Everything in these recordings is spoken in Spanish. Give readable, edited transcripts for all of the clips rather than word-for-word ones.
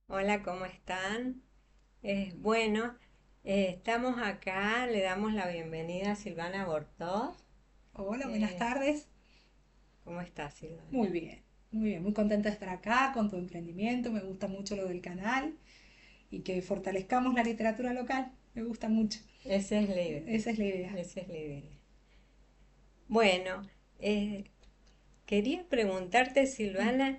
Hola, ¿cómo están? Bueno, estamos acá, le damos la bienvenida a Silvana Bortós. Hola, buenas Eh, tardes. ¿Cómo está Silvana? Muy bien, muy bien. Muy contenta de estar acá con tu emprendimiento. Me gusta mucho lo del canal y que fortalezcamos la literatura local. Me gusta mucho. Esa es la idea, Esa es la idea. esa es la idea. Bueno, eh, quería preguntarte, Silvana,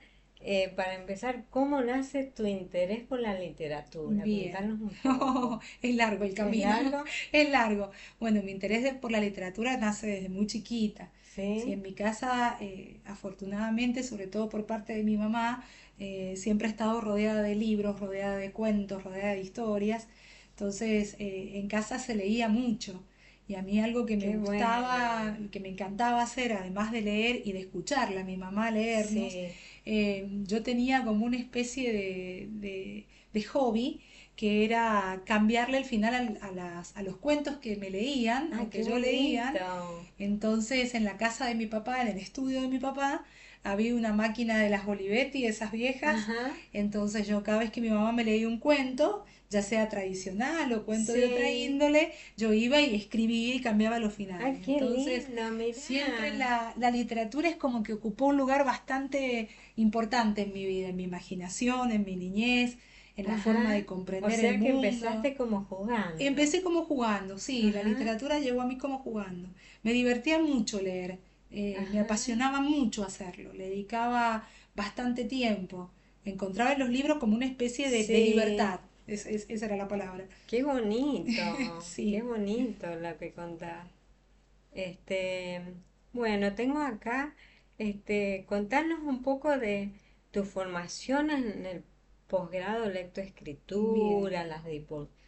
para empezar, ¿cómo nace tu interés por la literatura? Bien. Contanos un poco. Es largo el ¿Es camino. largo? Es largo. Bueno, mi interés por la literatura nace desde muy chiquita. Sí, Sí. en mi casa, afortunadamente, sobre todo por parte de mi mamá, siempre he estado rodeada de libros, rodeada de cuentos, rodeada de historias. Entonces, en casa se leía mucho. Y a mí algo que me Qué gustaba, bueno. que me encantaba hacer, además de leer y de escucharla a mi mamá leernos, Sí. yo tenía como una especie de hobby que era cambiarle el final a los cuentos que me leían Ay, o que qué yo leían. bonito. Entonces, en la casa de mi papá, en el estudio de mi papá, había una máquina de las Olivetti, esas viejas. Ajá. Entonces yo cada vez que mi mamá me leía un cuento, ya sea tradicional o cuento de otra Sí. índole, yo iba y escribía y cambiaba los Ay, finales. qué Entonces, lindo, siempre mirá. la literatura es como que ocupó un lugar bastante importante en mi vida, en mi imaginación, en mi niñez, en la forma de Ajá. O comprender el sea que mundo. empezaste como jugando. Empecé como jugando, sí, la Ajá, literatura llegó a mí como jugando. Me divertía mucho leer, me ajá. apasionaba mucho hacerlo, le dedicaba bastante tiempo. Encontraba en los libros como una especie de libertad, Sí, esa era la palabra. qué Sí. bonito lo que contás. Este, bueno, tengo acá, contanos un poco de tu formación en el posgrado Bien, lectoescritura, las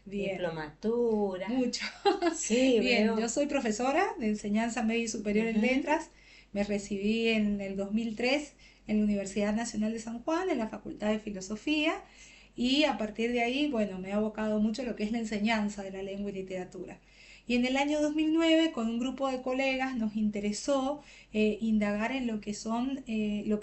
bien, diplomaturas. mucho. Sí, Bien, yo veo. soy profesora de enseñanza media y superior en Ujú. letras. Me recibí en el 2003 en la Universidad Nacional de San Juan, en la Facultad de Filosofía, y a partir de ahí, bueno, me he abocado mucho a lo que es la enseñanza de la lengua y literatura. Y en el año 2009, con un grupo de colegas, nos interesó indagar en lo que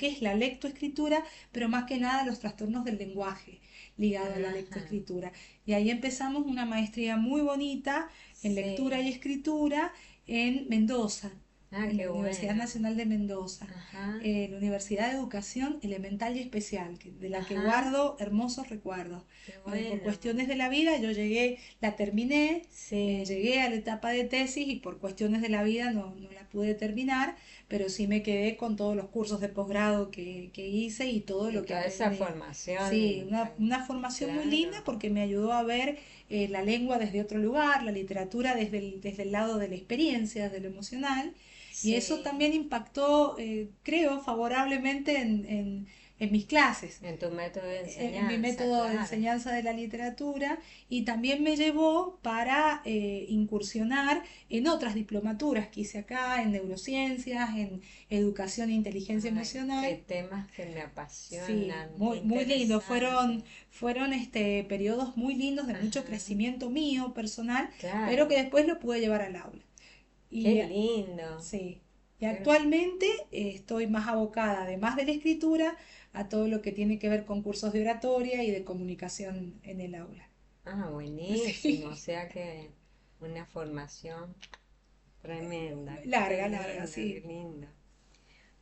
es la lectoescritura, pero más que nada los trastornos del lenguaje ligado a la Ajá, lectoescritura. Y ahí empezamos una maestría muy bonita en lectura sí. y escritura en Mendoza, Ah, en qué la Universidad bueno. Nacional de Mendoza, Ajá, la Universidad de Educación Elemental y Especial, de la que ajá, guardo hermosos recuerdos. qué Bueno, por bueno. cuestiones de la vida yo llegué, la terminé, Sí, llegué a la etapa de tesis y por cuestiones de la vida no la pude terminar, pero sí me quedé con todos los cursos de posgrado que hice y todo y lo que toda esa aprendí. Sí, formación, una formación muy linda claro. porque me ayudó a ver la lengua desde otro lugar, la literatura desde el lado de la experiencia, desde lo emocional, y eso Sí, también impactó, creo, favorablemente en mis clases, en tu método de en mi enseñanza, método de claro. enseñanza de la literatura, y también me llevó para incursionar en otras diplomaturas que hice acá, en neurociencias, en educación e inteligencia Ay, qué emocional. temas que me Sí, apasionan, qué muy lindo. interesante. Fueron periodos muy lindos de mucho Ajá, crecimiento mío personal, pero que claro. después lo pude llevar al aula. Qué Y lindo. sí, y Qué- actualmente estoy más abocada, además de la escritura, a todo lo que tiene que ver con cursos de oratoria y de comunicación en el aula. Ah, buenísimo. O Sí, sea que una formación tremenda. larga, Qué sí. lindo.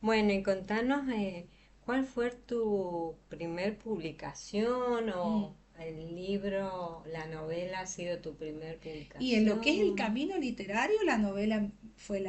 Bueno, y contanos cuál fue tu primer publicación Mm. o el libro, la novela ha sido tu primer Y en lo que es el publicación. camino literario, la novela fue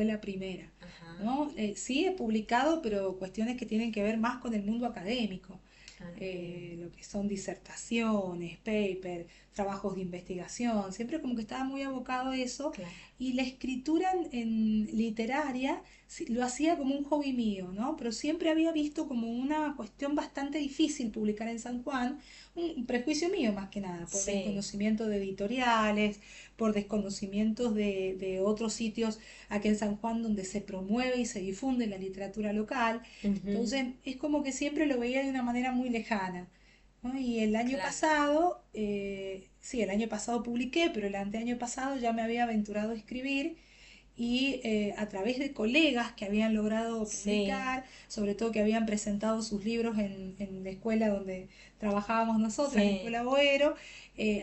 la primera. Ajá. ¿No? Sí he publicado, pero cuestiones que tienen que ver más con el mundo académico. Ah, bien. Lo que son disertaciones, papers, trabajos de investigación, siempre como que estaba muy abocado a eso. Claro. Y la escritura en literaria sí, lo hacía como un hobby mío, ¿no? Pero siempre había visto como una cuestión bastante difícil publicar en San Juan, un prejuicio mío más que nada, por Sí. desconocimiento de editoriales, por desconocimientos de otros sitios aquí en San Juan donde se promueve y se difunde la literatura local. Ujú. Entonces es como que siempre lo veía de una manera muy lejana. ¿No? Y el año Claro. pasado, sí, el año pasado publiqué, pero el anteaño pasado ya me había aventurado a escribir y a través de colegas que habían logrado Sí, publicar, sobre todo que habían presentado sus libros en la escuela donde trabajábamos nosotras, la sí. Escuela Boero,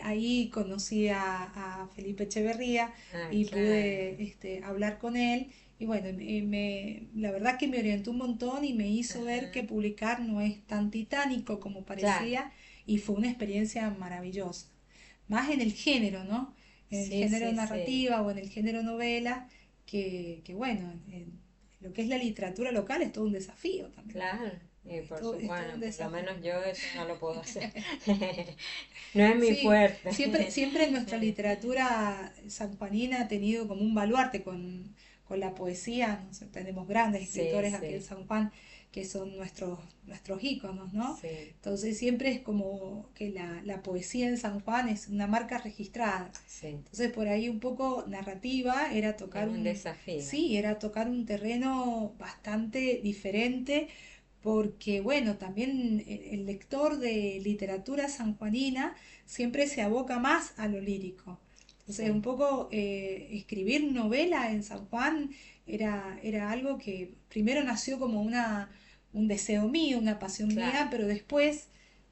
ahí conocí a Felipe Echeverría Ah, y claro. pude hablar con él. Y bueno, la verdad que me orientó un montón y me hizo ver que Ajá. publicar no es tan titánico como Claro. parecía y fue una experiencia maravillosa. Más en el género, ¿no? En el Sí, género sí, sí. narrativa o en el género novela, que bueno, en lo que es la literatura local es todo un desafío también. Claro. Y por su, Es todo un bueno, por lo desafío. menos yo eso no lo puedo hacer. No es mi Sí, fuerte. siempre nuestra literatura sanjuanina ha tenido como un baluarte con la poesía, ¿no? O sea, tenemos grandes Sí, escritores aquí en sí, San Juan que son nuestros íconos, ¿no? sí, Entonces siempre es como que la poesía en San Juan es una marca registrada. sí. Entonces por ahí un poco narrativa era Es tocar un desafío. sí, era tocar un terreno bastante diferente porque bueno, también el lector de literatura sanjuanina siempre se aboca más a lo lírico. Entonces, un Sí, poco escribir novela en San Juan era algo que primero nació como un deseo mío, una pasión mía, claro. pero después,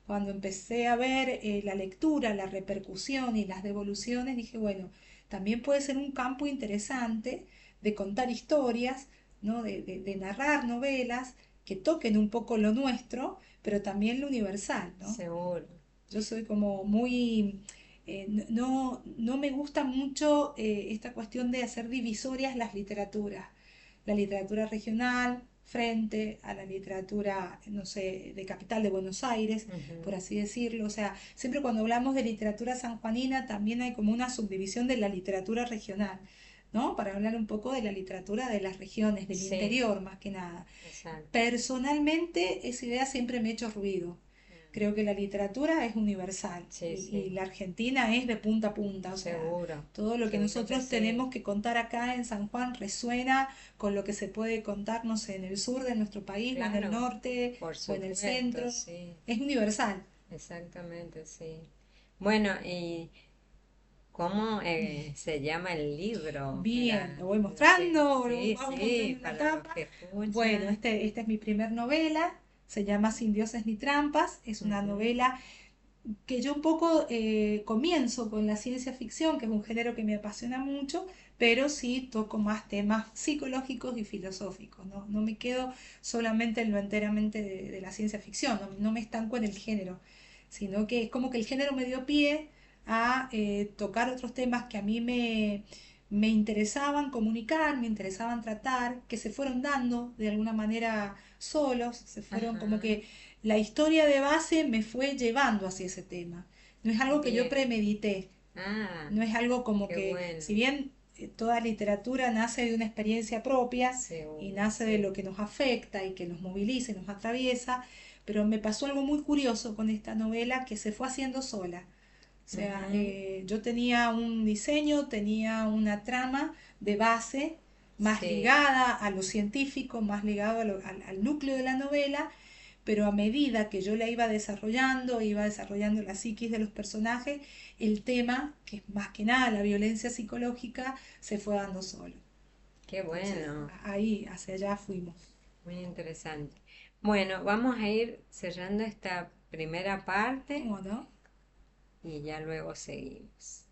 cuando empecé a ver la lectura, la repercusión y las devoluciones, dije, bueno, también puede ser un campo interesante de contar historias, ¿no? De narrar novelas que toquen un poco lo nuestro, pero también lo universal, ¿no? Seguro. Yo soy como muy... no me gusta mucho esta cuestión de hacer divisorias las literaturas. La literatura regional frente a la literatura, no sé, de capital de Buenos Aires, por Ujú. así decirlo. O sea, siempre cuando hablamos de literatura sanjuanina también hay como una subdivisión de la literatura regional, ¿no? Para hablar un poco de la literatura de las regiones, del Sí, interior más que nada. exacto. Personalmente, esa idea siempre me ha hecho ruido. Mm. Creo que la literatura es universal Sí, y sí, la Argentina es de punta a punta, o sea, seguro. todo lo que Seguro que nosotros tenemos sí. que contar acá en San Juan resuena con lo que se puede contar, no sé, en el sur de nuestro país o en el Claro, norte por o en el supuesto, centro. sí. Es universal. Exactamente, sí. Bueno, ¿y cómo se llama el libro Bien, para lo voy los que, mostrando, lo sí, vamos mostrando sí, en la para los tapa. que Bueno, escuchan? esta es mi primer novela, se llama Sin dioses ni trampas, es una Ujú. novela que yo un poco comienzo con la ciencia ficción, que es un género que me apasiona mucho, pero sí toco más temas psicológicos y filosóficos, ¿no? No me quedo solamente en lo enteramente de la ciencia ficción, no me estanco en el género, sino que es como que el género me dio pie a tocar otros temas que a mí me interesaban comunicar, me interesaban tratar, que se fueron dando de alguna manera solos, se fueron como Ajá, que la historia de base me fue llevando hacia ese tema. No es algo que yo bien. premedité, Ah, no es algo como qué que, bueno. si bien toda literatura nace de una experiencia propia y Seguro, nace de lo sí. que nos afecta y que nos moviliza y nos atraviesa, pero me pasó algo muy curioso con esta novela que se fue haciendo sola. O sea, Ujú. yo tenía un diseño, tenía una trama de base más Sí, ligada a lo científico, más ligado al núcleo de la novela, pero a medida que yo la iba desarrollando la psiquis de los personajes, el tema, que es más que nada la violencia psicológica, se fue dando solo. qué Entonces, bueno. ahí, hacia allá fuimos. Muy interesante. Bueno, vamos a ir cerrando esta primera parte ¿Cómo no? y ya luego seguimos.